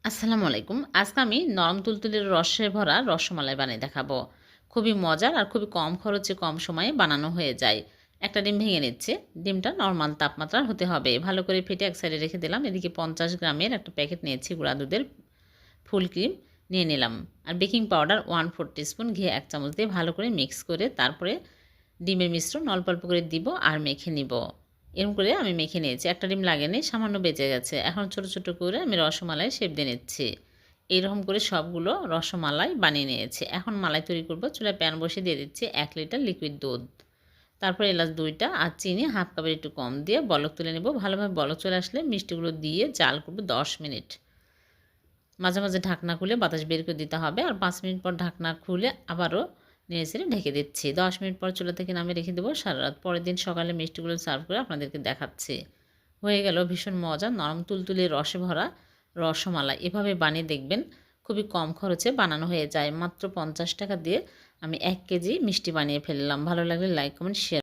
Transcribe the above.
আসসালামু আলাইকুম। আজকে আমি নরম তুলতুলে রসে ভরা রসমালাই বানিয়ে দেখাবো। খুবই মজার আর খুবই কম খরচে কম সময়ে বানানো হয়ে যায়। একটা ডিম ভেঙে নিচ্ছে। ডিমটা নরমাল তাপমাত্রার হতে হবে। ভালো করে ফেটে এক সাইডে রেখে দিলাম। এদিকে 50 গ্রামের একটা প্যাকেট নিয়েছি গুঁড়া দুধের ফুল ক্রিম নিয়ে নিলাম। আর বেকিং পাউডার 1/4 টিস্পুন, ঘি 1 চামচ দিয়ে ভালো করে মিক্স করে তারপরে ডিমের মিশ্রণ অল্প অল্প করে দিব আর মেখে নিব। এরকম করে আমি মেখে নিয়েছি। একটা ডিম লাগেনি, সামান্য বেঁচে গেছে। এখন ছোট ছোট করে আমি রসমালাই শেপ দিয়ে নিচ্ছি। এইরকম করে সবগুলো রসমালাই বানিয়ে নিয়েছি। এখন মালাই তৈরি করব। চুলায় প্যান বসিয়ে দিয়ে দিচ্ছি 1 লিটার লিকুইড দুধ। তারপরে এলাচ 2টা আর চিনি হাফ কাপের একটু কম দিয়ে বলক তুলে নেব। ভালোভাবে বলক চলে আসলে মিষ্টিগুলো দিয়ে জাল করব 10 মিনিট। মাঝে মাঝে ঢাকনা খুলে বাতাস বের করে দিতে হবে। আর 5 মিনিট পর ঢাকনা খুলে আবারও নেড়েচেড়ে ঢেকে দিচ্ছি। 10 মিনিট পর চুলা থেকে নামিয়ে রেখে দেবো সারা রাত। পরের দিন সকালে মিষ্টিগুলো সার্ভ করে আপনাদেরকে দেখাচ্ছি। হয়ে গেল ভীষণ মজা নরম তুলতুলে রসে ভরা রসমালাই। এভাবে বানিয়ে দেখবেন, খুবই কম খরচে বানানো হয়ে যায়। মাত্র 50 টাকা দিয়ে আমি 1 কেজি মিষ্টি বানিয়ে ফেললাম। ভালো লাগলে লাইক কমেন্ট শেয়ার